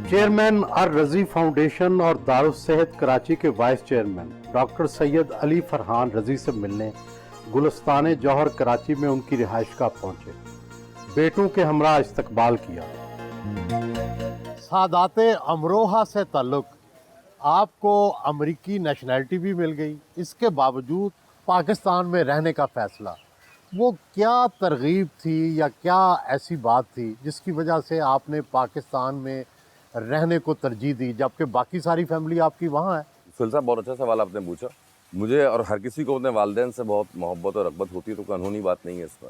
Chairman अर रजी foundation और दारुस्सेहत कराची के vice chairman doctor Syed Ali Farhan रजी से मिलने गुलिस्तान जौहर कराची में उनकी रिहाइश गाह पहुंचे। बेटों के हमरा इस्तकबाल किया। सादाते अमरोहा से ताल्लुक, आपको अमरीकी नेशनैलिटी भी मिल गई, इसके बावजूद पाकिस्तान में रहने का फ़ैसला, वो क्या तरगीब थी या क्या ऐसी बात थी जिसकी वजह से आपने पाकिस्तान में रहने को तरजीह दी जबकि बाकी सारी फैमिली आपकी वहाँ है? सुल साहब, बहुत अच्छा सवाल आपने पूछा। मुझे और हर किसी को अपने वालिदैन से बहुत मोहब्बत और रग़बत होती है, तो कानूनी बात नहीं है इसमें।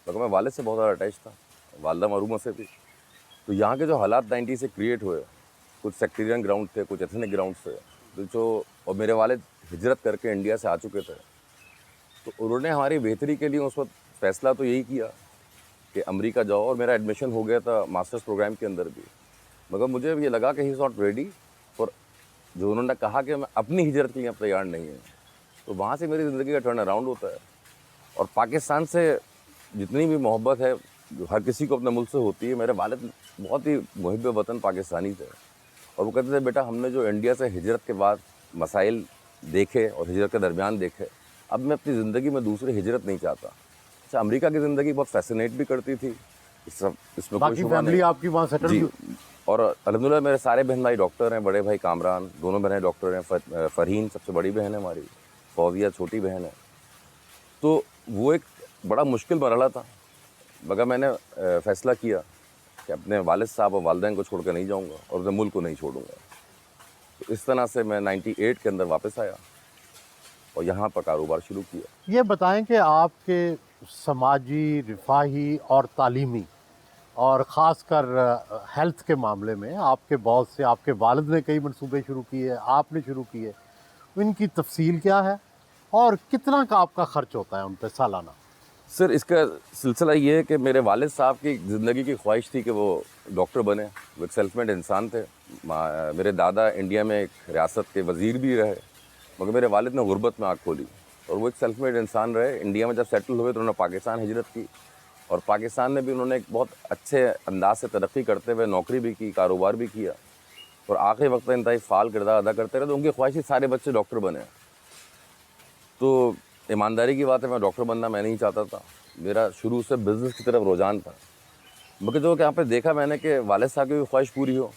मगर मैं वालिद से बहुत ज़्यादा अटैच था, वालदा मरूमा से भी। तो यहाँ के जो हालात 90 से क्रिएट हुए, कुछ सेक्टेरियन ग्राउंड थे, कुछ एथनिक ग्राउंड थे, तो जो और मेरे वालिद हिजरत करके इंडिया से आ चुके थे, तो उन्होंने हमारी बेहतरी के लिए उस वक्त फ़ैसला तो यही किया कि अमेरिका जाओ, और मेरा एडमिशन हो गया था मास्टर्स प्रोग्राम के अंदर भी। मगर मुझे ये लगा कि he is not ready for, जो उन्होंने कहा कि मैं अपनी हिजरत के लिए तैयार नहीं है। तो वहाँ से मेरी ज़िंदगी का टर्न अराउंड होता है। और पाकिस्तान से जितनी भी मोहब्बत है जो हर किसी को अपने मुल्क से होती है, मेरे वालिद बहुत ही मुहिब वतन पाकिस्तानी थे, और वो कहते थे, बेटा हमने जो इंडिया से हिजरत के बाद मसाइल देखे और हिजरत के दरमियान देखे, अब मैं अपनी ज़िंदगी में दूसरी हिजरत नहीं चाहता। अच्छा, अमेरिका की ज़िंदगी बहुत फैसिनेट भी करती थी, इसमें बाकी फैमिली आपकी वहाँ सेटल जी। हुई? और अल्हम्दुलिल्लाह मेरे सारे बहन भाई डॉक्टर हैं, बड़े भाई कामरान, दोनों बहनें डॉक्टर हैं, फ़रहीन सबसे बड़ी बहन है हमारी, फौजिया छोटी बहन है। तो वो एक बड़ा मुश्किल मरहला था, मगर मैंने फ़ैसला किया कि अपने वालिद साहब और वालिदैन को छोड़ कर नहीं जाऊँगा और अपने मुल्क को नहीं छोड़ूँगा। तो इस तरह से मैं 98 के अंदर वापस आया और यहाँ पर कारोबार शुरू किया। ये बताएं कि आपके समाजी, रिफाही और तालीमी और ख़ासकर हेल्थ के मामले में आपके बहुत से, आपके वालिद ने कई मंसूबे शुरू किए, आपने शुरू किए, इनकी तफसील क्या है और कितना का आपका ख़र्च होता है उन पर सालाना? सर, इसका सिलसिला ये है कि मेरे वालिद साहब की ज़िंदगी की ख्वाहिश थी कि वो डॉक्टर बने, वो एक सेल्फ मेड इंसान थे। मेरे दादा इंडिया में एक रियासत के वज़ीर भी रहे, मगर मेरे वालिद ने गुर्बत में आँख खोली और वो एक सेल्फ मेड इंसान रहे। इंडिया में जब सेटल हुए तो उन्होंने पाकिस्तान हिजरत की, और पाकिस्तान में भी उन्होंने एक बहुत अच्छे अंदाज से तरक्की करते हुए नौकरी भी की, कारोबार भी किया, और आखिरी वक्त में इंतहाई फ़ाल किरदार अदा करते रहे। तो उनकी ख्वाहिश थी सारे बच्चे डॉक्टर बने। तो ईमानदारी की बात है, मैं डॉक्टर बनना मैं नहीं चाहता था, मेरा शुरू से बिज़नेस की तरफ रुझान था। मगर जो यहाँ पे देखा मैंने कि वालिद साहब की भी ख्वाहिश पूरी हो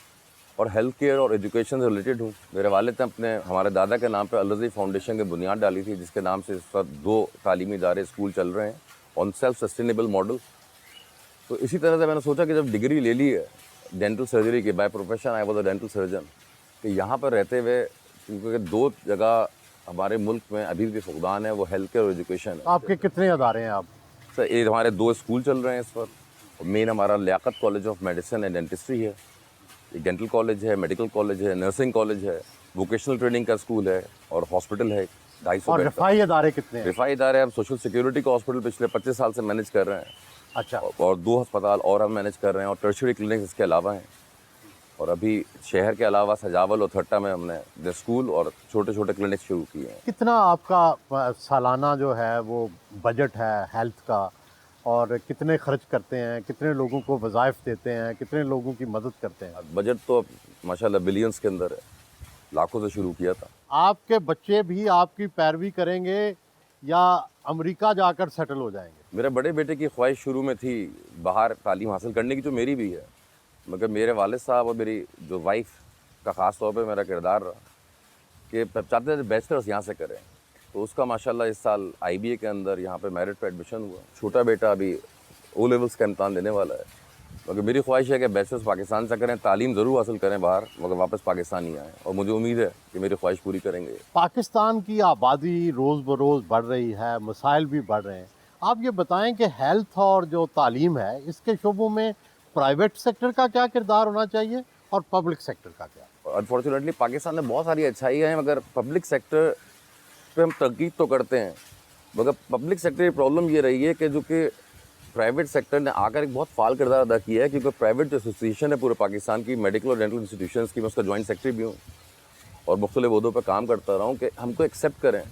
और हेल्थ केयर और एजुकेशन से रिलेटेड हूँ। मेरे वालिद ने अपने हमारे दादा के नाम पे अल रज़ी फाउंडेशन की बुनियाद डाली थी, जिसके नाम से इस वक्त 2 तालीमी इदारे स्कूल चल रहे हैं ऑन सेल्फ सस्टेनेबल मॉडल। तो इसी तरह से मैंने सोचा कि जब डिग्री ले ली है डेंटल सर्जरी की, by profession I was a dental surgeon, कि यहाँ पर रहते हुए, क्योंकि 2 जगह हमारे मुल्क में अभी भी फुकदान है, वो हेल्थ केयर और एजुकेशन है। आपके कितने अदारे हैं आप? सर, ये हमारे 2 स्कूल चल रहे हैं इस वक्त। मेन हमारा Liaquat college of medicine and dentistry है, एक डेंटल कॉलेज है, मेडिकल कॉलेज है, नर्सिंग कॉलेज है, वोकेशनल ट्रेनिंग का स्कूल है, और हॉस्पिटल है 250 और बेड का। रिफाही अदारे कितने हैं? रिफाई इदारे हम सोशल सिक्योरिटी का हॉस्पिटल पिछले 25 साल से मैनेज कर रहे हैं। अच्छा। और 2 अस्पताल और हम मैनेज कर रहे हैं, और टर्शियरी क्लिनिक इसके अलावा हैं। और अभी शहर के अलावा सजावल और थट्टा में हमने स्कूल और छोटे छोटे क्लिनिक शुरू किए हैं। कितना आपका सालाना जो है वो बजट है हेल्थ का, और कितने खर्च करते हैं, कितने लोगों को वज़ाइफ देते हैं, कितने लोगों की मदद करते हैं? बजट तो अब माशाल्लाह बिलियंस के अंदर है, लाखों से शुरू किया था। आपके बच्चे भी आपकी पैरवी करेंगे या अमेरिका जाकर सेटल हो जाएंगे? मेरे बड़े बेटे की ख्वाहिश शुरू में थी बाहर तालीम हासिल करने की, जो मेरी भी है, मगर मेरे वालिद साहब और मेरी जो वाइफ का ख़ास तौर पे मेरा किरदार रहा कि चाहते थे बैचलर्स यहाँ से करें। तो उसका माशाल्लाह इस साल IBA के अंदर यहाँ पे मेरिट पे एडमिशन हुआ। छोटा बेटा अभी O लेवल्स का इम्तहान देने वाला है, मगर मेरी ख्वाहिश है कि बैचलर्स पाकिस्तान से करें, तालीम ज़रूर हासिल करें बाहर, मगर वापस पाकिस्तान ही आएँ, और मुझे उम्मीद है कि मेरी ख्वाहिश पूरी करेंगे। पाकिस्तान की आबादी रोज़ बरोज़ बढ़ रही है, मसाइल भी बढ़ रहे हैं। आप ये बताएं कि हेल्थ और जो तालीम है, इसके शोबों में प्राइवेट सेक्टर का क्या किरदार होना चाहिए और पब्लिक सेक्टर का क्या? अनफॉर्चुनेटली पाकिस्तान में बहुत सारी अच्छाइयाँ हैं, मगर पब्लिक सेक्टर पे हम तनकीद तो करते हैं, मगर पब्लिक सेक्टर की प्रॉब्लम ये रही है कि जो कि प्राइवेट सेक्टर ने आकर एक बहुत फाल किरदार अदा किया है, क्योंकि प्राइवेट जो एसोसिएशन है पूरे पाकिस्तान की मेडिकल और डेंटल इंस्टीट्यूशंस की, मैं उसका जॉइंट सेक्रेटरी भी हूँ और मुख्तलिफ ओहदों पर काम करता रहा हूँ, कि हमको एक्सेप्ट करें,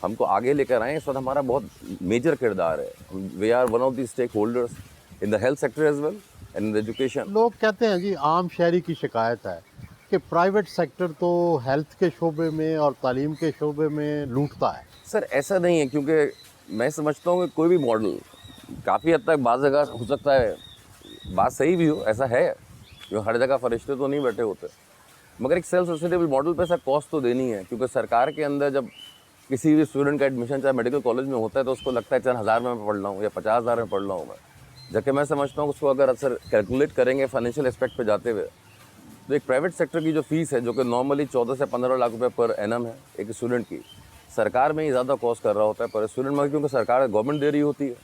हमको आगे लेकर आएँ। इस वक्त हमारा बहुत मेजर किरदार है, we are one of the stakeholders in the health sector as well, and education. लोग कहते हैं जी, आम शहरी की शिकायत है कि प्राइवेट सेक्टर तो हेल्थ के शोबे में और तालीम के शोबे में लूटता है। सर ऐसा नहीं है, क्योंकि मैं समझता हूँ कि कोई भी मॉडल काफ़ी हद तक बाज़ जगह हो सकता है बात सही भी हो, ऐसा है, क्योंकि हर जगह फरिश्ते तो नहीं बैठे होते, मगर एक सेल्फ सस्टेनेबल मॉडल पे ऐसा कॉस्ट तो देनी है। क्योंकि सरकार के अंदर जब किसी भी स्टूडेंट का एडमिशन चाहे मेडिकल कॉलेज में होता है तो उसको लगता है चल 1000 में मैं पढ़ रहा हूँ या 50,000 में पढ़ रहा हूँ मैं, जबकि मैं समझता हूँ उसको अगर असर कैलकुलेट करेंगे फाइनेंशियल एस्पेक्ट पे जाते हुए, तो एक प्राइवेट सेक्टर की जो फीस है जो कि नॉर्मली 14 से 15 लाख रुपए पर एनम है एक स्टूडेंट की, सरकार में ही ज़्यादा कॉस्ट कर रहा होता है पर स्टूडेंट, मगर क्योंकि सरकार गवर्नमेंट दे रही होती है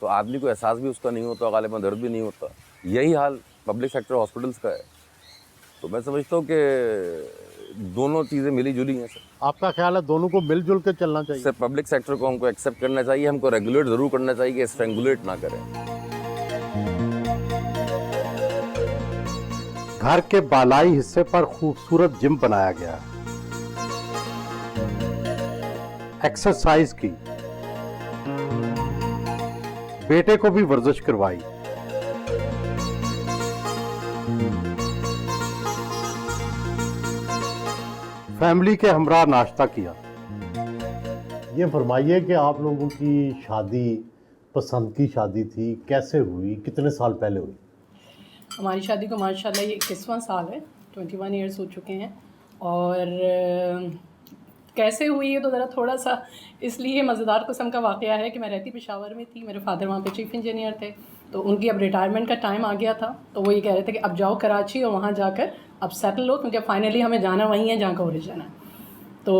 तो आदमी को एहसास भी उसका नहीं होता, गालिबा दर्द भी नहीं होता। यही हाल पब्लिक सेक्टर हॉस्पिटल्स का है। तो मैं समझता हूँ कि दोनों चीज़ें मिली जुली हैं सर। आपका ख्याल है दोनों को मिलजुल के चलना चाहिए? सर पब्लिक सेक्टर को हमको एक्सेप्ट करना चाहिए, हमको रेगुलेट ज़रूर करना चाहिए, स्ट्रेंगुलेट ना करें। घर के बालाई हिस्से पर खूबसूरत जिम बनाया गया, एक्सरसाइज की, बेटे को भी वर्जिश करवाई। फैमिली के हमरा नाश्ता किया। ये फरमाइए कि आप लोगों की शादी पसंद की शादी थी, कैसे हुई, कितने साल पहले हुई? हमारी शादी को माशाल्लाह ये 21वां साल है, 21 ईयर्स हो चुके हैं। और कैसे हुई है तो ज़रा थोड़ा सा इसलिए मज़ेदार किस्म का वाक़या है कि मैं रहती पेशावर में थी, मेरे फादर वहाँ पे चीफ़ इंजीनियर थे, तो उनकी अब रिटायरमेंट का टाइम आ गया था, तो वो ये कह रहे थे कि अब जाओ कराची और वहाँ जाकर अब सेटल हो, क्योंकि फाइनली हमें जाना वहीं है जहाँ का ओरिजिन है। तो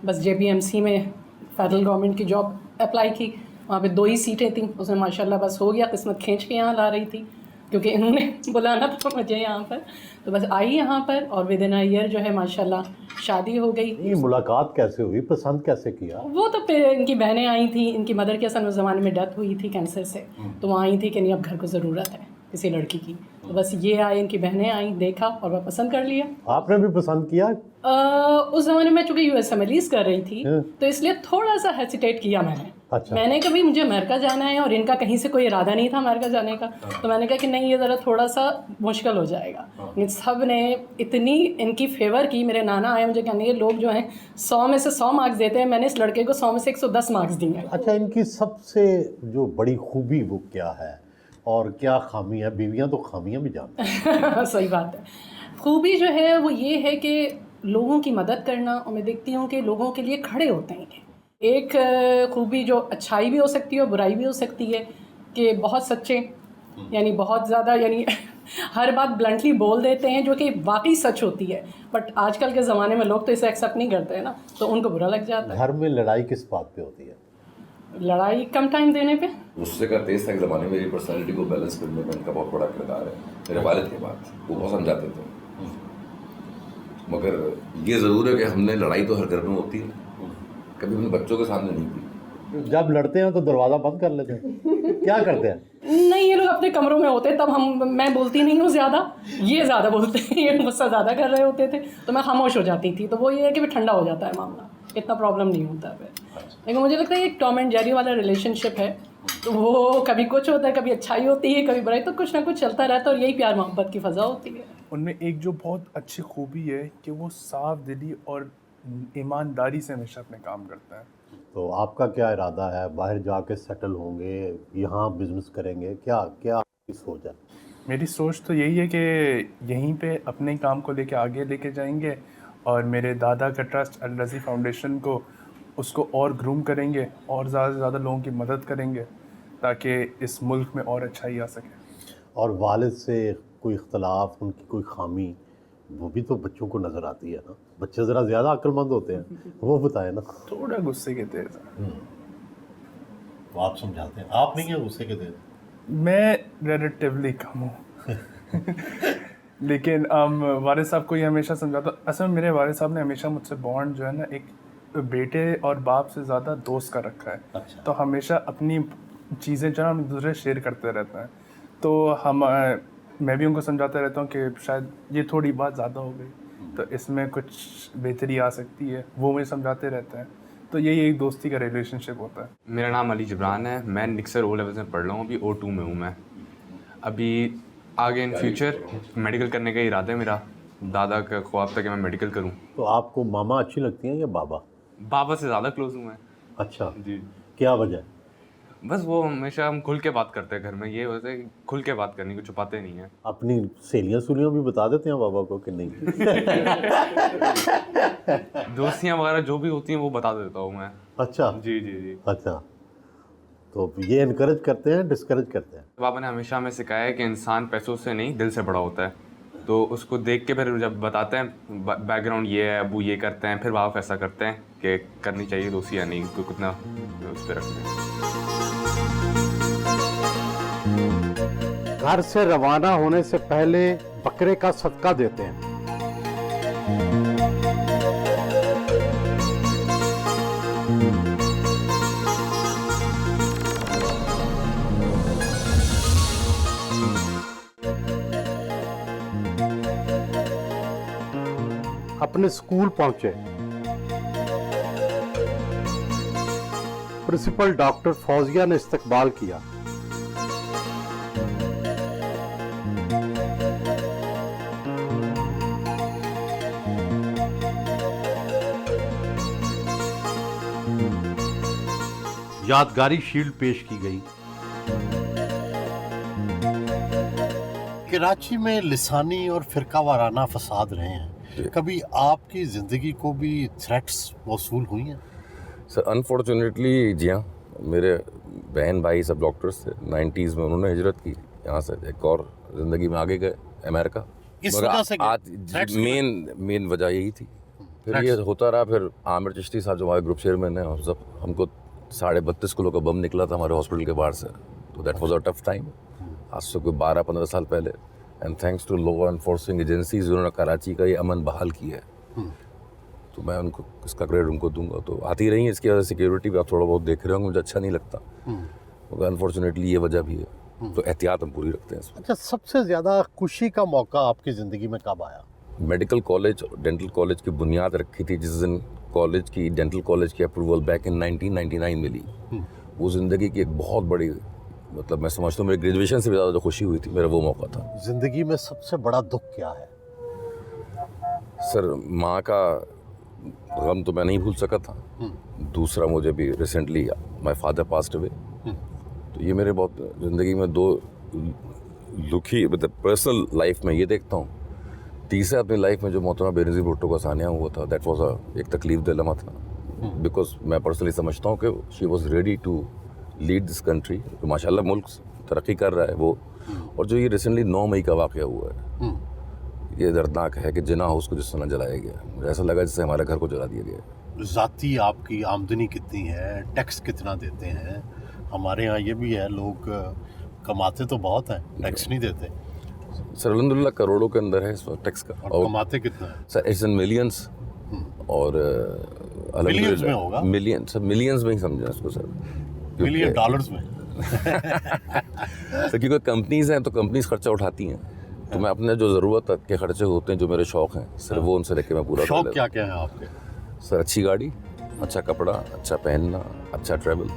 बस JPMC में फेडरल गवर्नमेंट की जॉब अप्लाई की, वहाँ पे 2 ही सीटें थी, उसमें माशाल्लाह बस हो गया, किस्मत खींच के यहाँ ला रही थी क्योंकि इन्होंने बुलाना था मुझे यहाँ पर, तो बस आई यहाँ पर और विद इन अ ईयर जो है माशाल्लाह शादी हो गई। ये मुलाकात कैसे हुई, पसंद कैसे किया? वो तो फिर इनकी बहनें आई थी, इनकी मदर की असल उस ज़माने में डेथ हुई थी कैंसर से, तो वो आई थी कि नहीं अब घर को ज़रूरत है किसी लड़की की, तो बस ये आए, इनकी बहनें आई, देखा और वह पसंद कर लिया। आपने भी पसंद किया? उस ज़माने में चूँकि USMLEs कर रही थी तो इसलिए थोड़ा सा हेसिटेट किया मैंने। अच्छा। मैंने कभी मुझे अमेरिका जाना है और इनका कहीं से कोई इरादा नहीं था अमेरिका जाने का, तो मैंने कहा कि नहीं ये ज़रा थोड़ा सा मुश्किल हो जाएगा। लेकिन सब ने इतनी इनकी फेवर की, मेरे नाना आए मुझे कहने, ये लोग जो हैं 100 में से 100 मार्क्स देते हैं, मैंने इस लड़के को 100 में से 110 मार्क्स दिए। अच्छा, इनकी सबसे जो बड़ी खूबी वो क्या है और क्या खामी है? बीवियां तो खामियां भी जानती हैं। सही बात है। खूबी जो है वो ये है कि लोगों की मदद करना, और मैं देखती हूँ कि लोगों के लिए खड़े होते हैं। एक खूबी जो अच्छाई भी हो सकती है और बुराई भी हो सकती है कि बहुत सच्चे, यानी बहुत ज़्यादा, यानी हर बात ब्लंटली बोल देते हैं जो कि वाकई सच होती है, बट आजकल के ज़माने में लोग तो इसे एक्सेप्ट नहीं करते हैं ना, तो उनको बुरा लग जाता है। घर में लड़ाई किस बात पे होती है? लड़ाई कम टाइम देने पे। गुस्से का तेज था एक ज़माने में, मेरी पर्सनैलिटी को बैलेंस करने में इनका बहुत बड़ा किरदार है। मेरे वालिद के बाद वो बहुत समझाते थे, मगर ये ज़रूर है कि हमने लड़ाई तो हर घर में होती है, कभी हमने बच्चों के सामने नहीं की। जब लड़ते हैं तो दरवाज़ा बंद कर लेते हैं, क्या करते हैं? नहीं, ये लोग अपने कमरों में होते, तब मैं बोलती नहीं हूँ ज़्यादा, ये ज़्यादा बोलते हैं, ये गुस्सा ज़्यादा कर रहे होते थे तो मैं खामोश हो जाती थी, तो वो ये है कि ठंडा हो जाता है मामला, इतना प्रॉब्लम नहीं होता है फिर। लेकिन मुझे लगता है एक टॉम एंड जेरी वाला रिलेशनशिप है, तो वो कभी कुछ होता है, कभी अच्छाई होती है, कभी बुराई, तो कुछ ना कुछ चलता रहता है और यही प्यार मोहब्बत की फ़ज़ा होती है। उनमें एक जो बहुत अच्छी खूबी है कि वो साफ दिली और ईमानदारी से हमेशा अपने काम करते हैं। तो आपका क्या इरादा है? बाहर जाके सेटल होंगे, यहाँ बिजनेस करेंगे, क्या क्या आपकी सोच है? मेरी सोच तो यही है कि यहीं पे अपने काम को लेके आगे लेके जाएंगे और मेरे दादा का ट्रस्ट अल रज़ी फाउंडेशन को उसको और ग्रूम करेंगे और ज़्यादा से ज़्यादा लोगों की मदद करेंगे ताकि इस मुल्क में और अच्छाई आ सके। और वालिद से कोई इख्तलाफ, उनकी कोई खामी, वो भी तो बच्चों को नज़र आती है ना? बच्चे ज़रा ज़्यादा अक्लमंद होते हैं, वो बताए ना। थोड़ा गुस्से के तेज़ है। तो आप समझाते हैं, आप नहीं हैं गुस्से के तेज? मैं रिलेटिवली कम हूँ लेकिन वालिद साहब को ये हमेशा समझाता। असल में मेरे वालिद साहब ने हमेशा मुझसे बॉन्ड जो है ना एक बेटे और बाप से ज़्यादा दोस्त का रखा है। अच्छा। तो हमेशा अपनी चीज़ें जो है हम दूसरे शेयर करते रहते हैं, तो हम मैं भी उनको समझाता रहता हूँ कि शायद ये थोड़ी बात ज़्यादा हो गई, तो इसमें कुछ बेहतरी आ सकती है, वो मुझे समझाते रहते हैं। तो यही एक दोस्ती का रिलेशनशिप होता है। मेरा नाम अली जबरान है, मैं निक्सर O लेवल्स में पढ़ रहा हूँ, अभी O2 में हूँ मैं। अभी आगे इन फ्यूचर मेडिकल करने का इरादा है मेरा। दादा का ख्वाब था कि मैं मेडिकल करूं। तो आपको मामा अच्छी लगती हैं या बाबा? बाबा से ज़्यादा क्लोज हूँ मैं। अच्छा, जी। क्या वजह? बस वो हमेशा हम खुल के बात करते हैं घर में, ये वजह है कि खुल के बात करनी को छुपाते नहीं हैं। अपनी सहेलियाँ भी बता देते हैं बाबा को कि नहीं? दोस्तियाँ वगैरह जो भी होती हैं वो बता देता हूँ मैं। अच्छा जी जी जी। अच्छा, तो ये इनकरेज करते हैं, डिस्करेज करते हैं? बाबा ने हमेशा हमें सिखाया है कि इंसान पैसों से नहीं दिल से बड़ा होता है। तो उसको देख के फिर जब बताते हैं बैकग्राउंड ये है, अबू ये करते हैं, फिर बाबा फैसला करते हैं कि करनी चाहिए दोस्ती या नहीं, कोई कितना उस पर रखते हैं। घर से रवाना होने से पहले बकरे का सदका देते हैं। अपने स्कूल पहुंचे। प्रिंसिपल डॉक्टर फौजिया ने इस्तकबाल किया। यादगारी शील्ड पेश की गई। कराची में लिसानी और फिरका वाराना फसाद रहे हैं, कभी आपकी ज़िंदगी को भी थ्रेट्स मौसूल हुई हैं? सर अनफॉर्चुनेटली जी हाँ, मेरे बहन भाई सब डॉक्टर्स थे। 90s में उन्होंने हिजरत की यहाँ से, एक और ज़िंदगी में आगे गए अमेरिका। इस वजह से आज मेन वजह यही थी। फिर ये होता रहा। फिर आमिर चिश्ती साहब जो हमारे ग्रुप चेयरमैन हैं, सब हमको 32.5 किलो का बम निकला था हमारे हॉस्पिटल के बाहर से। तो that was a tough time, आज से कोई 12-15 साल पहले। And thanks to law enforcing agencies, उन्होंने कराची का ये अमन बहाल किया है। तो मैं उनको इसका क्रेडिट उनको दूंगा। तो आती रही है इसकी वजह से सिक्योरिटी भी आप थोड़ा बहुत देख रहे होंगे, मुझे अच्छा नहीं लगता, मगर अनफॉर्चुनेटली ये वजह भी है। तो एहतियात हम पूरी रखते हैं इसमें। अच्छा, सबसे ज़्यादा खुशी का मौका आपकी ज़िंदगी में कब आया? मेडिकल कॉलेज, डेंटल कॉलेज की बुनियाद रखी थी जिस दिन कॉलेज की, डेंटल कॉलेज की अप्रूवल बैक इन 1999 मिली। वो ज़िंदगी की एक बहुत बड़ी, मतलब मैं समझता हूँ मेरी ग्रेजुएशन से भी ज़्यादा जो खुशी हुई थी, मेरा वो मौका था। ज़िंदगी में सबसे बड़ा दुख क्या है? सर माँ का गम तो मैं नहीं भूल सका था। दूसरा, मुझे भी recently my father passed away. तो ये मेरे बहुत ज़िंदगी में दो दुखी, मतलब पर्सनल लाइफ में ये देखता हूँ। तीसरा, अपनी लाइफ में जो मोहतरमा बेनज़ीर भुट्टो का सानिया हुआ था, दैट वाज एक तकलीफ दिल लम्हा था। बिकॉज मैं पर्सनली समझता हूँ कि she was ready to lead this country. तो माशाल्लाह मुल्क तरक्की कर रहा है वो। और जो ये रिसेंटली 9 मई का वाक़या हुआ है, ये दर्दनाक है कि जिना हाउस को जिस तरह जलाया गया। मुझे ऐसा लगा जैसे हमारे घर को जला दिया गया। ज़ाती आपकी आमदनी कितनी है, टैक्स कितना देते हैं? हमारे यहाँ ये भी है, लोग कमाते तो बहुत हैं, टैक्स नहीं देते। सर अल्हम्दुलिल्लाह करोड़ों के अंदर है इस वक्त टैक्स का। और कमाते कितना है? Sir it's in millions. और मिलियंस में होगा? मिलियंस, सर मिलियंस में ही समझा इसको सर, मिलियन डॉलर्स में। सर क्योंकि कंपनीज हैं तो कंपनीज खर्चा उठाती हैं। तो मैं अपने जो ज़रूरत के खर्चे होते हैं, जो मेरे शौक़ हैं सर, वो उनसे लेके मैं पूरा शौक़ क्या क्या है आपके? सर अच्छी गाड़ी, अच्छा कपड़ा, अच्छा पहनना, अच्छा ट्रैवल।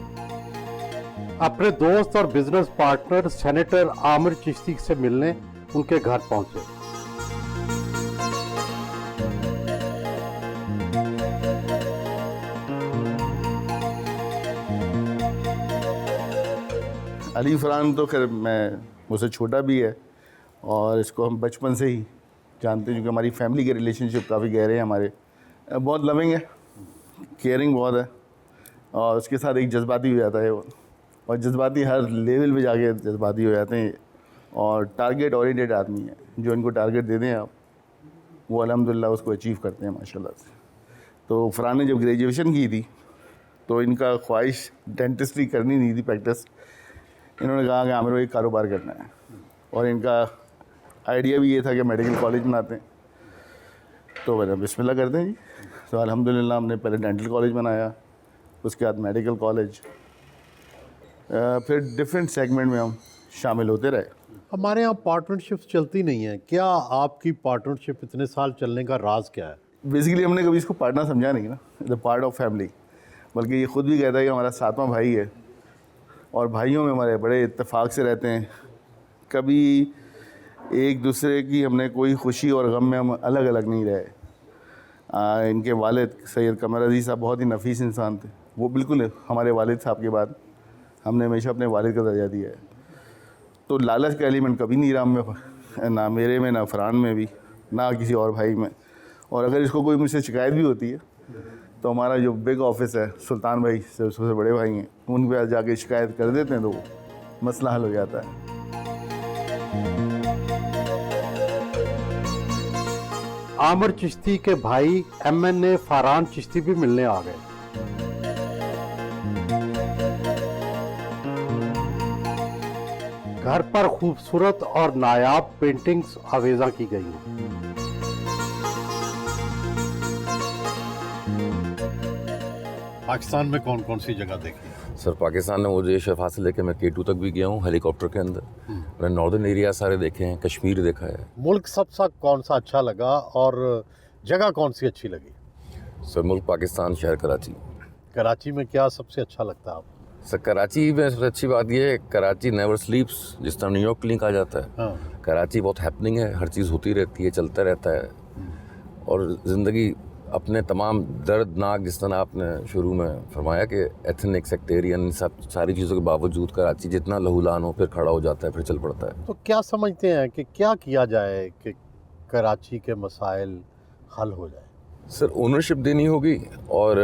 अपने दोस्त और business partner senator Aamir Chishti से मिलने उनके घर पहुंचे। अली फरहान तो खैर मैं मुझसे छोटा भी है और इसको हम बचपन से ही जानते हैं, क्योंकि हमारी फैमिली के रिलेशनशिप काफ़ी गहरे हैं हमारे। बहुत लविंग है, केयरिंग बहुत है, और उसके साथ एक जज्बाती हो जाता है वो, और जज्बाती हर लेवल पे जाके जज्बाती हो जाते हैं। और टारगेट ओरिएंटेड आदमी है, जो इनको टारगेट दे दें आप, वो अल्हम्दुलिल्लाह उसको अचीव करते हैं माशाल्लाह से। तो फरहान ने जब ग्रेजुएशन की थी तो इनका ख्वाहिश डेंटिस्ट्री करनी नहीं थी प्रैक्टिस। इन्होंने कहा कि आमिर भाई कारोबार करना है, और इनका आइडिया भी ये था कि मेडिकल कॉलेज बनाते हैं। तो मैंने बिस्मिल्लाह करते हैं जी। तो अल्हम्दुलिल्लाह हमने पहले डेंटल कॉलेज बनाया, उसके बाद मेडिकल कॉलेज, फिर डिफरेंट सेगमेंट में हम शामिल होते रहे। हमारे यहाँ पार्टनरशिप चलती नहीं है, क्या आपकी पार्टनरशिप इतने साल चलने का राज क्या है? बेसिकली हमने कभी इसको पार्टनर समझा नहीं ना, द पार्ट ऑफ फैमिली। बल्कि ये खुद भी कहता है कि हमारा 7वां भाई है, और भाइयों में हमारे बड़े इत्तेफाक से रहते हैं, कभी एक दूसरे की हमने कोई खुशी और गम में हम अलग अलग नहीं रहे। इनके वालिद सैयद कमर अज़ीज़ साहब बहुत ही नफीस इंसान थे। वो बिल्कुल हमारे वालिद साहब के बाद हमने हमेशा अपने वालिद का दर्जा दिया है। तो लालच का एलिमेंट कभी नहीं रहा में, ना मेरे में, ना फरहान में भी, ना किसी और भाई में। और अगर इसको कोई मुझसे शिकायत भी होती है तो हमारा जो बिग ऑफिस है, सुल्तान भाई सबसे बड़े भाई हैं, उन पे जाके शिकायत कर देते हैं तो मसला हल हो जाता है। आमिर चिश्ती के भाई MNA फरहान चिश्ती भी मिलने आ गए। घर पर खूबसूरत और नायाब पेंटिंग्स आवेजा की गई हैं। पाकिस्तान में कौन कौन सी जगह देखी? सर पाकिस्तान में मुझे शफा से लेके मैं K2 तक भी गया हूँ हेलीकॉप्टर के अंदर। मैंने नॉर्दर्न एरिया सारे देखे हैं, कश्मीर देखा है। मुल्क सबसा कौन सा अच्छा लगा और जगह कौन सी अच्छी लगी? सर मुल्क पाकिस्तान, शहर कराची। कराची में क्या सबसे अच्छा लगता है आपको? सर कराची में सबसे अच्छी बात यह है, कराची नेवर स्लीप्स, जिस तरह न्यूयॉर्क के लिए कहा जाता है। हाँ। कराची बहुत हैपनिंग है, हर चीज़ होती रहती है, चलता रहता है। और ज़िंदगी अपने तमाम दर्दनाक, जिस तरह आपने शुरू में फरमाया कि एथनिक, सेक्टेरियन, सब सारी चीज़ों के बावजूद कराची जितना लहूलान हो फिर खड़ा हो जाता है, फिर चल पड़ता है। तो क्या समझते हैं कि क्या किया जाए कि कराची के मसाइल हल हो जाए? सर ओनरशिप देनी होगी और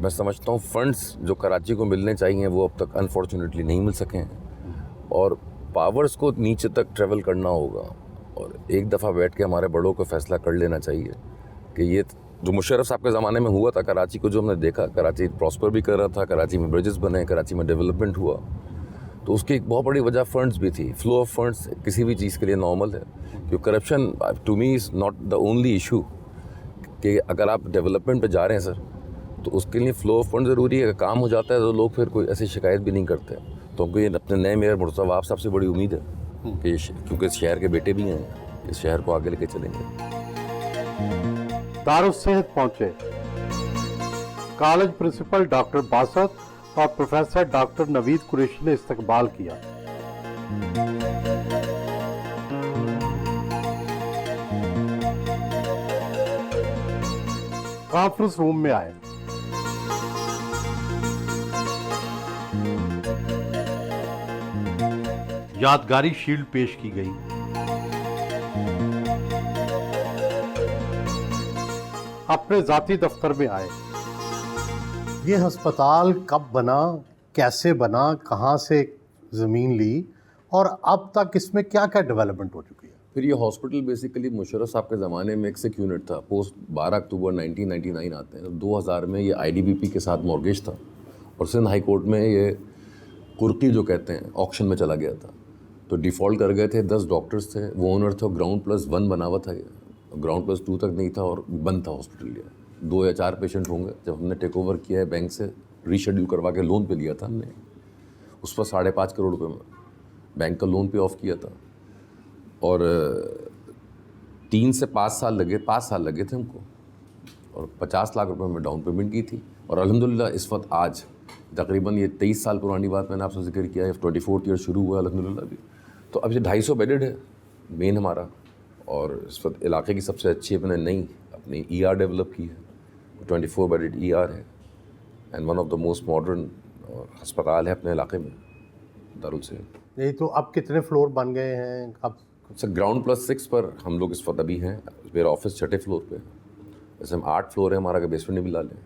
मैं समझता हूँ फंड्स जो कराची को मिलने चाहिए वो अब तक अनफॉर्चुनेटली नहीं मिल सके हैं। और पावर्स को नीचे तक ट्रेवल करना होगा और एक दफ़ा बैठ के हमारे बड़ों को फैसला कर लेना चाहिए कि ये जो मुशर्रफ साहब के ज़माने में हुआ था, कराची को जो हमने देखा, कराची प्रॉस्पर भी कर रहा था, कराची में ब्रिजेस बने, कराची में डेवलपमेंट हुआ, तो उसकी एक बहुत बड़ी वजह फंड्स भी थी। फ्लो ऑफ फंड्स किसी भी चीज़ के लिए नॉर्मल है, क्योंकि corruption to me is not the only issue. कि अगर आप डेवलपमेंट पे जा रहे हैं सर, तो उसके लिए फ्लो ऑफ फंड ज़रूरी है। अगर काम हो जाता है तो लोग फिर कोई ऐसी शिकायत भी नहीं करते। तो हमको ये अपने नए मेयर मुर्तज़ा वहाब साहब से बड़ी उम्मीद है कि क्योंकि इस शहर के बेटे भी हैं, इस शहर को आगे लेके चलेंगे। दारुस सेहत पहुंचे कॉलेज प्रिंसिपल डॉक्टर बासत और प्रोफेसर डॉक्टर नवीद कुरैशी ने इस्तकबाल किया। कॉन्फ्रेंस रूम में आए। यादगारी शील्ड पेश की गई। अपने जाती दफ्तर में आए। ये अस्पताल कब बना, कैसे बना, कहाँ से ज़मीन ली और अब तक इसमें क्या क्या डेवलपमेंट हो चुकी है? फिर ये हॉस्पिटल बेसिकली मुशर्रफ साहब के ज़माने में एक सिक यूनिट था। पोस्ट 12 अक्टूबर 1999 आते हैं, 2000 में ये IDBP के साथ मॉर्गेज था और सिंध हाई कोर्ट में ये कुर्की जो कहते हैं ऑक्शन में चला गया था। तो डिफ़ॉल्ट कर गए थे, 10 डॉक्टर्स थे, वो ओनर थे, ग्राउंड+1 बना हुआ था, ये ग्राउंड+2 तक नहीं था और बंद था हॉस्पिटल। ये 2 या 4 पेशेंट होंगे। जब हमने टेक ओवर किया है बैंक से, रीशेड्यूल करवा के लोन पे लिया था हमने, उस पर 5.5 करोड़ रुपये में बैंक का लोन पे ऑफ किया था और 3 से 5 साल लगे, 5 साल लगे थे हमको और 50 लाख रुपए में डाउन पेमेंट की थी। और अल्हम्दुलिल्लाह इस वक्त आज तकरीबन ये 23 साल पुरानी बात मैंने आपसे जिक्र किया है, 24th ईयर शुरू हुआ अल्हम्दुलिल्लाह भी। तो अब ये 250 बेडेड है मेन हमारा और इस वक्त इलाके की सबसे अच्छी अपनी ER डेवलप की है। 24 बेडेड ER है and one of the most modern अस्पताल है अपने इलाके में, दारुल सेहत। यही तो अब कितने फ्लोर बन गए हैं? अब सर ग्राउंड+6 पर हम लोग इस वक्त अभी हैं। मेरा ऑफिस 6ठे फ्लोर पे है। जैसे हम 8 फ्लोर है हमारा, अगर बेसमेंट भी ला लें।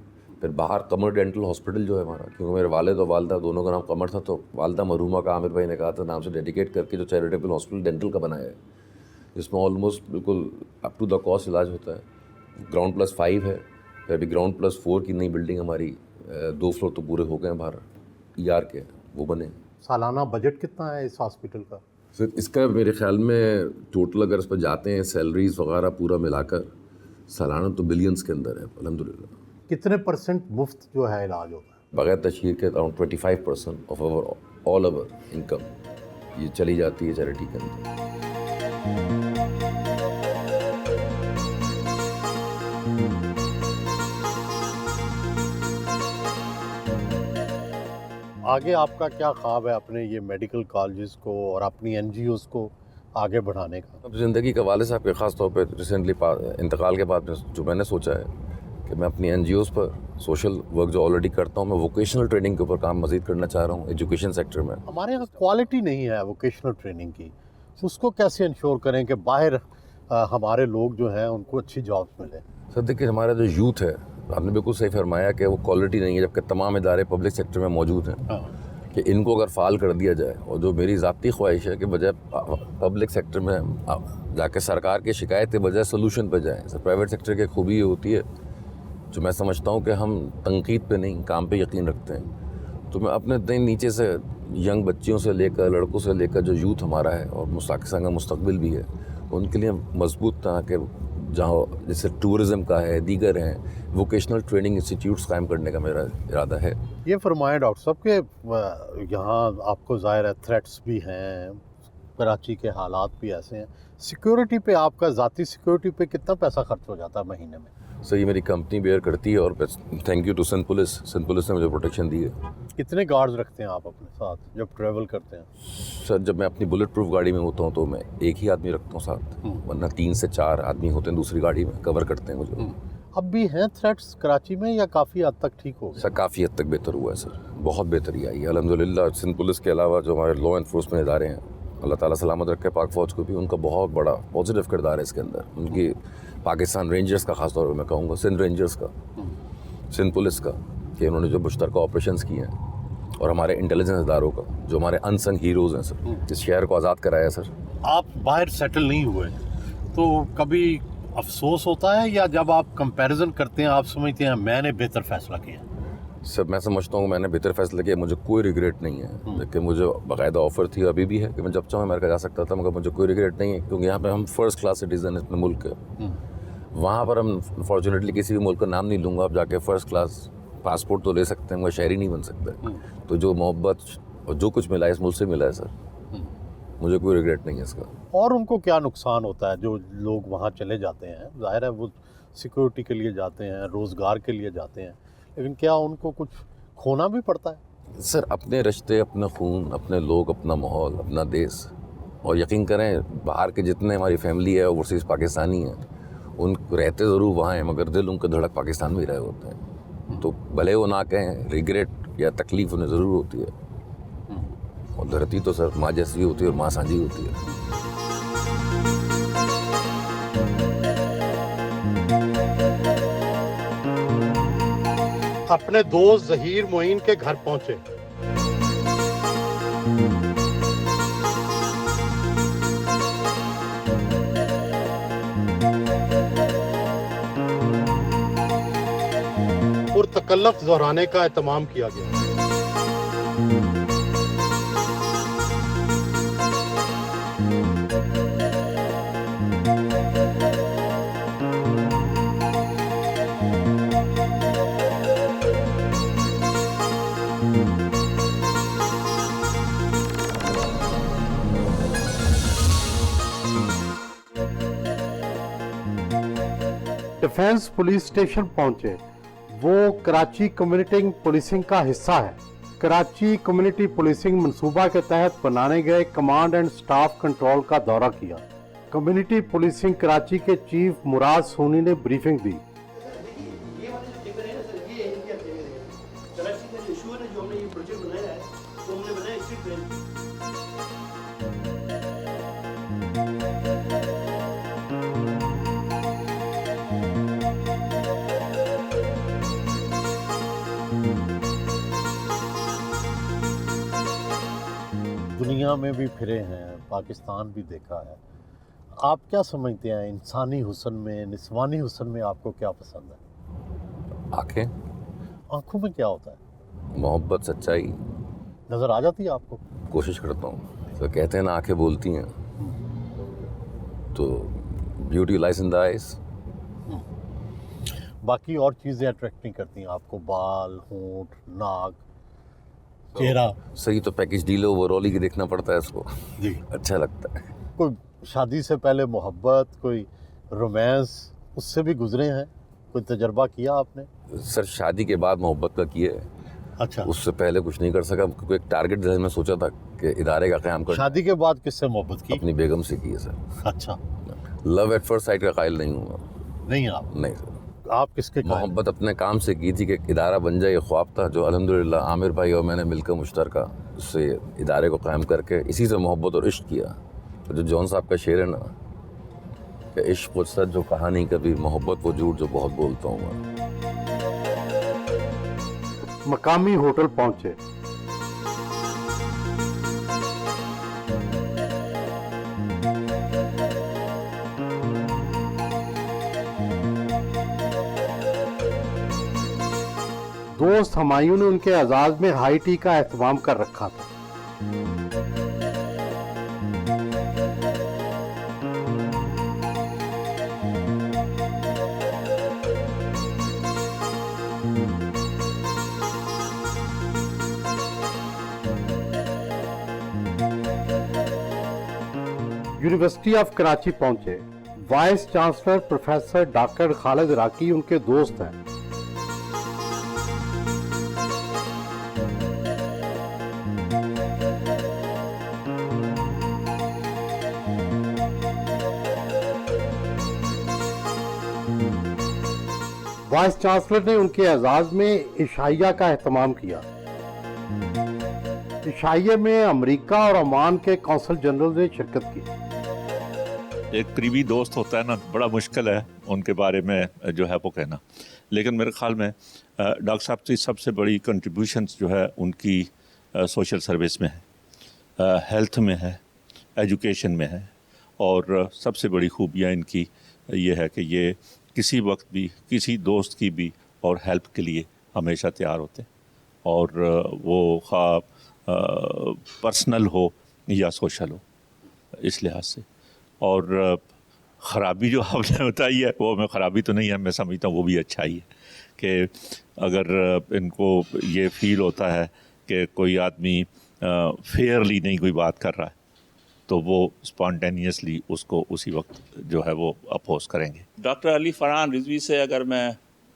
फिर बाहर कमर डेंटल हॉस्पिटल जो है हमारा, क्योंकि मेरे वालिद और वालदा दोनों का नाम कमर था, तो वालदा मरहूमा का आमिर भाई ने कहा था नाम से डेडिकेट करके जो चैरिटेबल हॉस्पिटल डेंटल का बनाया है, जिसमें ऑलमोस्ट बिल्कुल अप टू द कॉस्ट इलाज होता है। ग्राउंड+5 है, फिर अभी ग्राउंड+4 की नई बिल्डिंग हमारी 2 फ्लोर तो पूरे हो गए हैं बाहर ER के, वो बने। सालाना बजट कितना है इस हॉस्पिटल का? सर इसका मेरे ख्याल में टोटल अगर इस पर जाते हैं सैलरीज वगैरह पूरा मिलाकर सालाना तो बिलियंस के अंदर है अल्हम्दुलिल्लाह। कितने % मुफ्त जो है इलाज होता है? बगैर तशहीर के around 25% of all our income ये चली जाती है चैरिटी के अंदर। आगे आपका क्या ख्वाब है अपने ये मेडिकल कॉलेजेस को और अपनी एनजीओज़ को आगे बढ़ाने का? अब ज़िंदगी के वाले साहब के ख़ास तौर पे रिसेंटली इंतकाल के बाद जो मैंने सोचा है कि मैं अपनी एनजीओज़ पर सोशल वर्क जो ऑलरेडी करता हूँ, मैं वोकेशनल ट्रेनिंग के ऊपर काम मज़ीद करना चाह रहा हूँ एजुकेशन सेक्टर में। हमारे यहाँ क्वालिटी नहीं है वोकेशनल ट्रेनिंग की, उसको कैसे इंश्योर करें कि बाहर हमारे लोग जो हैं उनको अच्छी जॉब्स मिले? सर देखिए, हमारा जो यूथ है, आपने बिल्कुल सही फरमाया कि वो क्वालिटी नहीं है, जबकि तमाम इदारे पब्लिक सेक्टर में मौजूद हैं। कि इनको अगर फ़ाल कर दिया जाए, और जो मेरी ज़ाती ख्वाहिश है कि बजाय पब्लिक सेक्टर में जाके सरकार की शिकायत के बजाय सोल्यूशन पे जाएँ। सर प्राइवेट सेक्टर की खूबी ये होती है, जो मैं समझता हूँ कि हम तनकीद पे नहीं, काम पे यकीन रखते हैं। तो मैं अपने दिन नीचे से यंग बच्चियों से लेकर लड़कों से लेकर जो यूथ हमारा है और पाकिस्तान का मुस्तकबिल भी है, उनके लिए मजबूत तरह के जहाँ जैसे टूरिज़म का है, दीगर हैं, वोकेशनल ट्रेनिंग इंस्टीट्यूट्स कायम करने का मेरा इरादा है। ये फरमाएं डॉक्टर साहब कि यहाँ आपको ज़ाहिर है थ्रेट्स भी हैं, कराची के हालात भी ऐसे हैं, सिक्योरिटी पे आपका ज़ाती सिक्योरिटी पे कितना पैसा खर्च हो जाता है महीने में? सर ये मेरी कंपनी बेयर करती है, और thank you to Sindh police ने मुझे प्रोटेक्शन दी है। कितने गार्ड्स रखते हैं आप अपने साथ जब ट्रैवल करते हैं? सर जब मैं अपनी बुलेट प्रूफ गाड़ी में होता हूँ तो मैं एक ही आदमी रखता हूँ साथ, वरना 3 से 4 आदमी होते हैं दूसरी गाड़ी में, कवर करते हैं मुझे। अब भी हैं थ्रेट्स कराची में या काफ़ी हद तक ठीक हो गए? सर काफ़ी हद तक बेहतर हुआ है सर, बहुत बेहतरी आई है अल्हम्दुलिल्लाह। सिंध पुलिस के अलावा जो हमारे लॉ एनफोर्समेंट इदारे हैं, अल्लाह ताला सलामत रखे पाक फ़ौज को भी, उनका बहुत बड़ा पॉजिटिव किरदार है इसके अंदर। उनकी पाकिस्तान रेंजर्स का ख़ास तौर पर मैं कहूँगा, सिंध रेंजर्स का, सिंध पुलिस का, कि उन्होंने जो मुश्तरका ऑपरेशंस किए हैं, और हमारे इंटेलिजेंस इदारों का, जो हमारे अनसंग हीरोज़ हैं सर, इस शहर को आज़ाद कराया सर। आप बाहर सेटल नहीं हुए तो कभी अफसोस होता है, या जब आप कंपैरिजन करते हैं आप समझते हैं मैंने बेहतर फ़ैसला किया? सर मैं समझता हूँ मैंने बेहतर फैसला किया, मुझे कोई रिग्रेट नहीं है। लेकिन मुझे बाकायदा ऑफ़र थी, अभी भी है, कि मैं जब चाहूँ अमेरिका जा सकता था, मगर मुझे कोई रिग्रेट नहीं है, क्योंकि यहाँ पे हम फर्स्ट क्लास सिटीज़न अपने मुल्क के। वहाँ पर हम फॉर्चुनेटली किसी भी मुल्क का नाम नहीं लूँगा, आप जाके फ़र्स्ट क्लास पासपोर्ट तो ले सकते हैं, मगर शहरी नहीं बन सकते। तो जो मोहब्बत और जो कुछ मिला है इस मुल्क से मिला है सर, मुझे कोई रिग्रेट नहीं है इसका। और उनको क्या नुकसान होता है जो लोग वहाँ चले जाते हैं? ज़ाहिर है वो सिक्योरिटी के लिए जाते हैं, रोज़गार के लिए जाते हैं, लेकिन क्या उनको कुछ खोना भी पड़ता है? सर अपने रिश्ते, अपना खून, अपने लोग, अपना माहौल, अपना देश, और यकीन करें बाहर के जितने हमारी फैमिली है ओवरसीज़ पाकिस्तानी हैं, उन रहते ज़रूर वहाँ हैं, मगर दिल उनका धड़क पाकिस्तान में ही रहे होते हैं। तो भले वो ना कहें, रिग्रेट या तकलीफ़ उन्हें ज़रूर होती है। और धरती तो सर माँ जैसी होती है और माँ साझी होती है। अपने दोस्त ज़हीर मोइन के घर पहुंचे। और तकल्लुफ़ दोहराने का एहतमाम किया गया। डिफेंस पुलिस स्टेशन पहुंचे। वो कराची कम्युनिटी पुलिसिंग का हिस्सा है। कराची कम्युनिटी पुलिसिंग मंसूबा के तहत बनाने गए कमांड एंड स्टाफ कंट्रोल का दौरा किया। कम्युनिटी पुलिसिंग कराची के चीफ मुराद सोनी ने ब्रीफिंग दी। दुनिया में भी फिरे हैं, पाकिस्तान भी देखा है। आप क्या समझते हैं इंसानी हुस्न में, निस्वानी हुस्न में आपको क्या पसंद है? आँखें, आंखों में क्या होता है? मोहब्बत, सच्चाई नज़र आ जाती है आपको? कोशिश करता हूँ। तो कहते हैं ना आँखें बोलती हैं, तो beauty lies in the eyes. बाकी और चीज़ें अट्रैक्ट नहीं करती हैं आपको? बाल, होंठ, नाक, चेहरा? सही तो पैकेज डील ओवरऑल ही देखना पड़ता है इसको। जी। अच्छा लगता है। कोई शादी से पहले मोहब्बत, कोई रोमांस उससे भी गुजरे हैं? कोई तजर्बा किया आपने? सर शादी के बाद मोहब्बत का किया है, अच्छा, उससे पहले कुछ नहीं कर सका क्योंकि एक टारगेट जैसे मैं सोचा था कि इदारे का क़याम कर शादी के बाद किससे मोहब्बत की? अपनी बेगम से की है सर। अच्छा, लव एट फर्स्ट साइट का कायल नहीं हूँ नहीं आप नहीं सर। आप किसके कायल? मोहब्बत अपने काम से की थी कि इदारा बन जाए, ये ख्वाब था जो अल्हम्दुलिल्लाह आमिर भाई और मैंने मिलकर मुश्तरका उससे इदारे को कायम करके इसी से मोहब्बत और इश्क किया। तो जो जॉन साहब का शेर है ना कि इश्क वो सच जो कहा नहीं कभी, मोहब्बत वो झूठ जो बहुत बोलता हूँ मैं। मकामी होटल पहुंचे, दोस्त हुमायूं ने उनके एजाज में हाई टी का एहतमाम कर रखा था। यूनिवर्सिटी ऑफ कराची पहुंचे, vice chancellor professor doctor Khalid Raki उनके दोस्त हैं। वाइस चांसलर ने उनके एजाज में इशाइया का एहतमाम किया। इशाइये में अमेरिका और ओमान के कौंसल जनरल ने शिरकत की। एक करीबी दोस्त होता है ना, बड़ा मुश्किल है उनके बारे में जो है वो कहना, लेकिन मेरे ख्याल में डॉक्टर साहब की सबसे बड़ी कंट्रीब्यूशंस जो है उनकी सोशल सर्विस में है, हेल्थ में है, एजुकेशन में है, और सबसे बड़ी खूबियाँ इनकी ये है कि ये किसी वक्त भी किसी दोस्त की भी और हेल्प के लिए हमेशा तैयार होते हैं, और वो खा पर्सनल हो या सोशल हो, इस लिहाज से। और ख़राबी जो आपने बताई है वो मैं ख़राबी तो नहीं है, मैं समझता हूँ वो भी अच्छा ही है कि अगर इनको ये फील होता है कि कोई आदमी फेयरली नहीं कोई बात कर रहा है तो वो स्पॉन्टेनियसली उसको उसी वक्त जो है वो अपोज करेंगे। डॉक्टर अली फरहान रिजवी से अगर मैं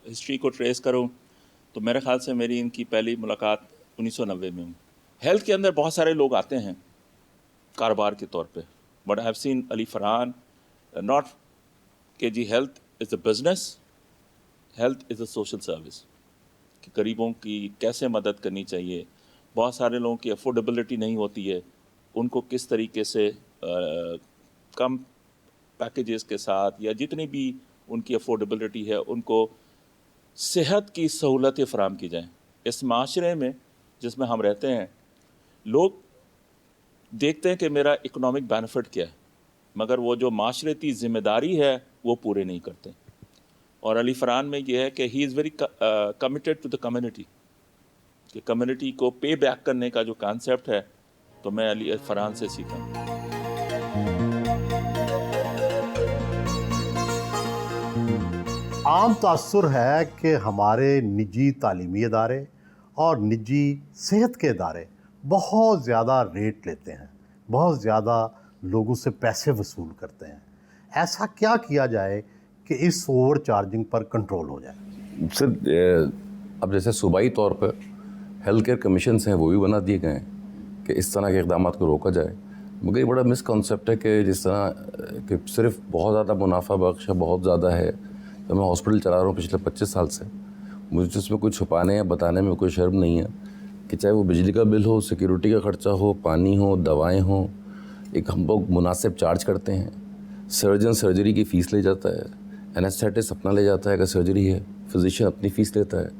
हिस्ट्री को ट्रेस करूं तो मेरे ख़्याल से मेरी इनकी पहली मुलाकात 1990 में हुई। हेल्थ के अंदर बहुत सारे लोग आते हैं कारोबार के तौर पे, but I have seen Ali Farhan not के जी health is a business, health is a social service, कि गरीबों की कैसे मदद करनी चाहिए। बहुत सारे लोगों की अफोर्डेबिलिटी नहीं होती है, उनको किस तरीके से कम पैकेजेस के साथ या जितनी भी उनकी अफोर्डेबिलिटी है उनको सेहत की सहूलतें फ़राहम की जाएँ। इस माशरे में जिसमें हम रहते हैं, लोग देखते हैं कि मेरा इकोनॉमिक बेनिफिट क्या है, मगर वो जो माशरती ज़िम्मेदारी है वो पूरे नहीं करते। और अली फरहान में ये है कि he is very committed to the community, कि कम्युनिटी को पे बैक करने का जो कॉन्सेप्ट है तो मैं अली फरहान से सीखा। आम तासुर है कि हमारे निजी तालीमी इदारे और निजी सेहत के इदारे बहुत ज़्यादा रेट लेते हैं, बहुत ज़्यादा लोगों से पैसे वसूल करते हैं। ऐसा क्या किया जाए कि इस ओवर चार्जिंग पर कंट्रोल हो जाए? सर अब जैसे सूबाई तौर पर हेल्थ केयर कमीशंस हैं वो भी बना दिए गए हैं कि इस तरह के इक़दाम को रोका जाए, मगर ये बड़ा मिसकॉन्सेप्ट है कि जिस तरह कि सिर्फ बहुत ज़्यादा मुनाफा बख्श है, बहुत ज़्यादा है। तो मैं हॉस्पिटल चला रहा हूँ पिछले 25 साल से, मुझे इसमें कुछ छुपाने या बताने में कोई शर्म नहीं है कि चाहे वो बिजली का बिल हो, सिक्योरिटी का ख़र्चा हो, पानी हो, दवाएँ हों, एक हम लोग मुनासिब चार्ज करते हैं। सर्जन सर्जरी की फ़ीस ले जाता है, एनेस्थेटिस्ट अपना ले जाता है अगर सर्जरी है, फिजिशियन अपनी फ़ीस लेता है।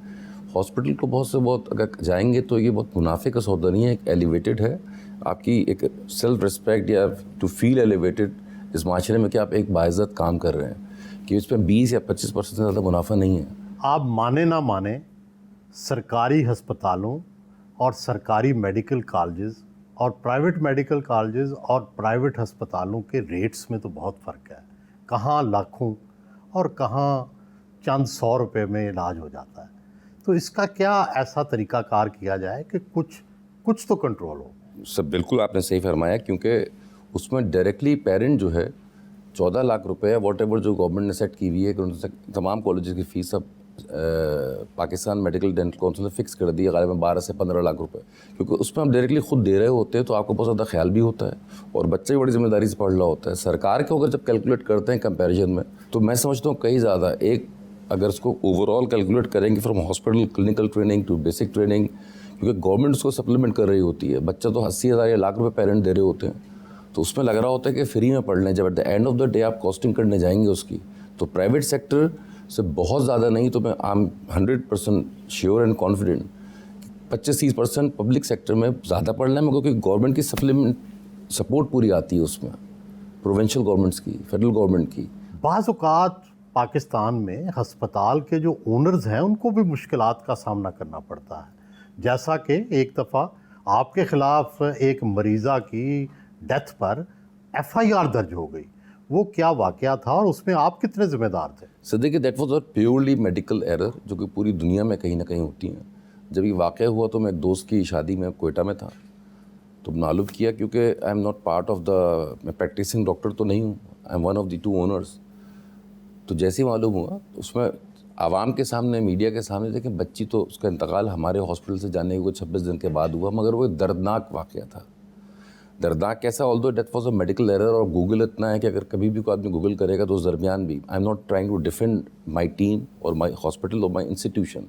हॉस्पिटल को बहुत से बहुत अगर जाएंगे तो ये बहुत मुनाफे का सौदा नहीं है, एक एलिवेटेड है आपकी एक सेल्फ रिस्पेक्ट या टू फील एलिवेटेड इस माशरे में कि आप एक बाइज़्ज़त काम कर रहे हैं, कि इसमें 20 या 25% से ज़्यादा मुनाफा नहीं है। आप माने ना माने, सरकारी हस्पतालों और सरकारी मेडिकल कॉलेजेस और प्राइवेट मेडिकल कॉलेजेस और प्राइवेट हस्पतालों के रेट्स में तो बहुत फ़र्क है। कहाँ लाखों और कहाँ चंद 100 रुपये में इलाज हो जाता है। तो इसका क्या ऐसा तरीक़ाकार किया जाए कि कुछ तो कंट्रोल हो? सब बिल्कुल आपने सही फरमाया, क्योंकि उसमें डायरेक्टली पेरेंट जो है 14 लाख रुपए वॉट एवर जो गवर्नमेंट ने सेट की हुई है कि उनसे तमाम कॉलेजेस की फ़ीस अब पाकिस्तान मेडिकल डेंटल काउंसिल ने फ़िक्स कर दिया गालिबा 12 से 15 लाख रुपए, क्योंकि उसमें हम डायरेक्टली खुद दे रहे होते हैं तो आपको बहुत ज़्यादा ख्याल भी होता है और बच्चा भी बड़ी जिम्मेदारी से पढ़ रहा होता है। सरकार के अगर जब कैलकुलेट करते हैं कंपैरिजन में, तो मैं समझता हूँ कहीं ज़्यादा एक अगर इसको ओवरऑल कैलकुलेट करेंगे from hospital clinical training to basic training, क्योंकि गवर्नमेंट उसको सप्लीमेंट कर रही होती है, बच्चा तो 80,000 या लाख रुपए पेरेंट दे रहे होते हैं, तो उसमें लग रहा होता है कि फ्री में पढ़ लें। जब at the end of the day आप कॉस्टिंग करने जाएंगे उसकी, तो प्राइवेट सेक्टर से बहुत ज़्यादा नहीं तो मैं I am 100% sure and confident 25-30% public sector में ज़्यादा पढ़ना है, क्योंकि गवर्नमेंट की सप्लीमेंट सपोर्ट पूरी आती है उसमें, प्रोविंशियल गवर्नमेंट्स की, फेडरल गवर्नमेंट की। बाज़ औक़ात पाकिस्तान में हस्पताल के जो ओनर्स हैं उनको भी मुश्किलात का सामना करना पड़ता है, जैसा कि एक दफ़ा आपके ख़िलाफ़ एक मरीज़ा की डेथ पर FIR दर्ज हो गई। वो क्या वाक़या था और उसमें आप कितने ज़िम्मेदार थे? सर देखिए, that was a purely medical error जो कि पूरी दुनिया में कहीं ना कहीं होती हैं। जब ये वाक़या हुआ तो मैं एक दोस्त की शादी में कोयटा में था, तो मालूम किया, क्योंकि आई am not part of the, मैं प्रैक्टिसिंग डॉक्टर तो नहीं हूँ, I am one of the 2 owners. तो जैसे ही मालूम हुआ तो उसमें आवाम के सामने, मीडिया के सामने, देखें बच्ची तो उसका इंतकाल हमारे हॉस्पिटल से जाने के 26 दिन के बाद हुआ, मगर वो एक दर्दनाक वाक़या था। दर्दनाक कैसा, although death was a medical error, और गूगल इतना है कि अगर कभी भी कोई आदमी गूगल करेगा तो उस दरमियान भी, I am not trying to defend my team और माई हॉस्पिटल और माई इंस्टीट्यूशन,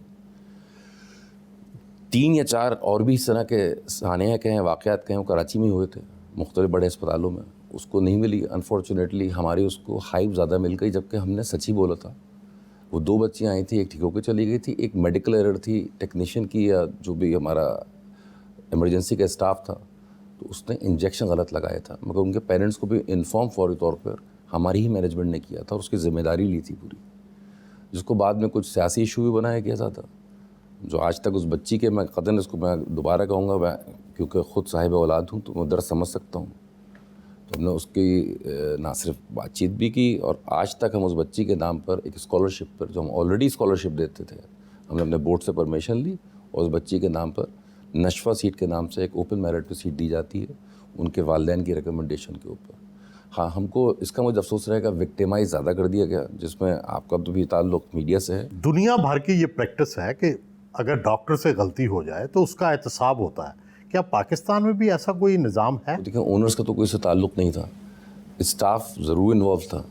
3 या 4 और भी इस तरह के सानिया कहें, वाक़यात कहें, वो कराची में हुए थे मुख्तलिफ बड़े अस्पतालों में, उसको नहीं मिली अनफॉर्चुनेटली। हमारी उसको हाइप ज़्यादा मिल गई, जबकि हमने सच ही बोला था। वो 2 बच्चियाँ आई थी, एक ठीक होकर चली गई थी, एक मेडिकल एरर थी टेक्नीशियन की या जो भी हमारा इमरजेंसी का स्टाफ था, तो उसने इंजेक्शन गलत लगाया था, मगर उनके पेरेंट्स को भी इन्फॉर्म फौरी तौर पर हमारी ही मैनेजमेंट ने किया था और उसकी ज़िम्मेदारी ली थी पूरी, जिसको बाद में कुछ सियासी इशू भी बनाया गया था, जो आज तक उस बच्ची के, मैं कतन इसको मैं दोबारा कहूँगा, मैं क्योंकि ख़ुद साहिब औलाद हूँ तो मैं दर्द समझ सकता हूँ। तो हमने उसकी ना सिर्फ बातचीत भी की, और आज तक हम उस बच्ची के नाम पर एक स्कॉलरशिप पर, जो हम ऑलरेडी स्कॉलरशिप देते थे, हमने अपने बोर्ड से परमिशन ली और उस बच्ची के नाम पर नशवा सीट के नाम से एक ओपन मेरिट की सीट दी जाती है उनके वालिदैन की रिकमेंडेशन के ऊपर। हाँ, हमको इसका मुझे अफसोस रहेगा विक्टिमाइज ज़्यादा कर दिया गया, जिसमें आपका तो भी ताल्लुक मीडिया से है। दुनिया भर की ये प्रैक्टिस है कि अगर डॉक्टर से गलती हो जाए तो उसका एहतसाब होता है। क्या पाकिस्तान में भी ऐसा कोई निज़ाम है? तो देखिए, ओनर्स का तो कोई से ताल्लुक़ नहीं था, स्टाफ ज़रूर इन्वॉल्व था।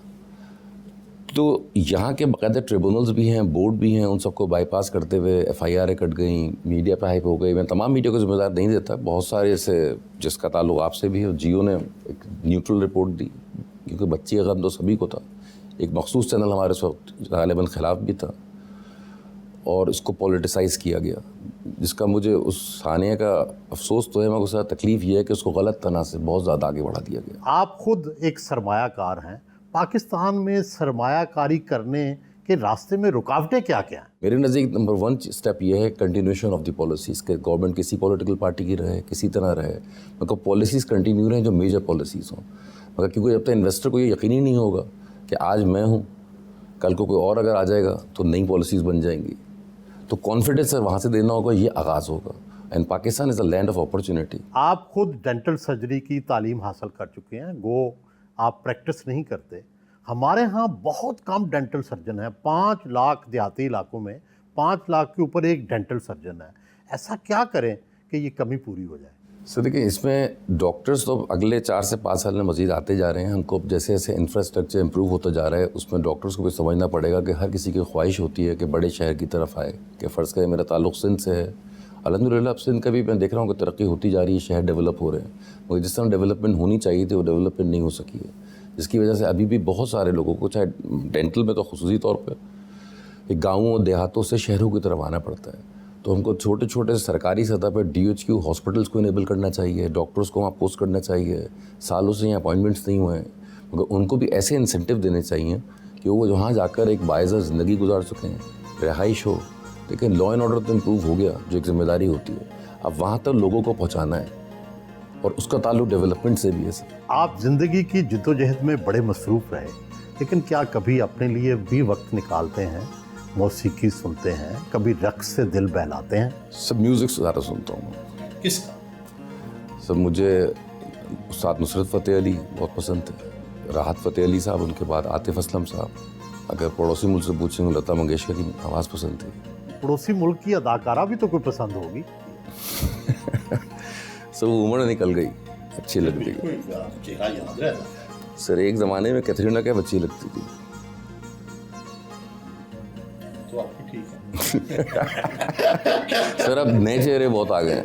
तो यहाँ के बाकायदा ट्रिब्यूनल्स भी हैं, बोर्ड भी हैं, उन सबको बाईपास करते हुए FIR कट गई, मीडिया पे हाइप हो गई। मैं तमाम मीडिया को जिम्मेदार नहीं देता, बहुत सारे ऐसे जिसका ताल्लुक आपसे भी है। जियो ने एक न्यूट्रल रिपोर्ट दी, क्योंकि बच्ची का गम तो सभी को था। एक मखसूस चैनल हमारे इस वक्त गालिबन खिलाफ भी था और इसको पॉलिटिसाइज़ किया गया, जिसका मुझे उस सानिया का अफसोस तो है, मगर उसका तकलीफ़ ये है कि उसको गलत तरह से बहुत ज़्यादा आगे बढ़ा दिया गया। आप खुद एक सरमायाकार हैं, पाकिस्तान में सरमायाकारी करने के रास्ते में रुकावटें क्या क्या हैं? मेरे नज़दीक नंबर 1 स्टेप ये है कंटिन्यूशन ऑफ द पॉलिसीज़ के, गवर्नमेंट किसी पॉलिटिकल पार्टी की रहे, किसी तरह रहे, मगर पॉलिसीज़ कंटिन्यू रहें जो मेजर पॉलिसीज़ हों। मगर क्योंकि जब तक इन्वेस्टर को ये यकीनी नहीं होगा कि आज मैं हूँ, कल को कोई और अगर आ जाएगा तो नई पॉलिसीज़ बन जाएंगी, तो कॉन्फिडेंस वहाँ से देना होगा, ये आगाज़ होगा। And Pakistan is a land of opportunity. आप खुद डेंटल सर्जरी की तालीम हासिल कर चुके हैं, गो आप प्रैक्टिस नहीं करते। हमारे यहाँ बहुत कम डेंटल सर्जन है, 5 लाख देहाती इलाकों में 5 लाख के ऊपर एक डेंटल सर्जन है। ऐसा क्या करें कि ये कमी पूरी हो जाए? सर देखिए, इसमें डॉक्टर्स तो अगले 4 से 5 साल में मज़ीद आते जा रहे हैं। हमको जैसे जैसे इंफ्रास्ट्रक्चर इम्प्रूव होता जा रहा है, उसमें डॉक्टर्स को भी समझना पड़ेगा कि हर किसी की ख्वाहिश होती है कि बड़े शहर की तरफ आए। कि फ़र्ज़ करें मेरा ताल्लुक़ सिंध से है, अल्हम्दुलिल्लाह अब सिंध का भी मैं देख रहा हूँ कि तरक्की होती जा रही है, शहर डेवलप हो रहे हैं, मगर जिस तरह डेवलपमेंट होनी चाहिए थी वो डेवलपमेंट नहीं हो सकी है, जिसकी वजह से अभी भी बहुत सारे लोगों को, चाहे डेंटल में तो ख़ुसूसी तौर पर गाँवों और देहातों से शहरों की तरफ आना पड़ता है। तो हमको छोटे छोटे सरकारी सतह पर DHQ हॉस्पिटल्स को इनेबल करना चाहिए, डॉक्टर्स को वहाँ पोस्ट करना चाहिए। सालों से यहाँ अपॉइंटमेंट्स नहीं हुए हैं, मगर उनको भी ऐसे इंसेंटिव देने चाहिए कि वो वहाँ जाकर एक बाइज़ा ज़िंदगी गुजार सकें, रिहाइश हो। लेकिन लॉ एंड ऑर्डर तो इम्प्रूव हो गया, जो एक जिम्मेदारी होती है, अब वहाँ तक लोगों को पहुँचाना है, और उसका ताल्लुक डेवलपमेंट से भी है। सर, आप ज़िंदगी की जद्दोजहद में बड़े मसरूफ़ रहे, लेकिन क्या कभी अपने लिए भी वक्त निकालते हैं? मौसीकी सुनते हैं, कभी रक़्स से दिल बहलाते हैं? सब म्यूज़िक ज़्यादा सुनता हूँ। किसका? सब मुझे उस्ताद नुसरत फ़तेह अली बहुत पसंद थे, राहत फ़तेह अली साहब, उनके बाद आतिफ़ असलम साहब, अगर पड़ोसी मुल्क से पूछेंगे लता मंगेशकर की आवाज़ पसंद थी। पड़ोसी मुल्क की अदाकारा भी तो कोई पसंद होगी। सर वो उम्र निकल गई, अच्छी लग गई। सर एक ज़माने में कैथरीना कैफ अच्छी लगती थी। तो आपकी ठीक है। सर अब नए चेहरे बहुत आ गए हैं।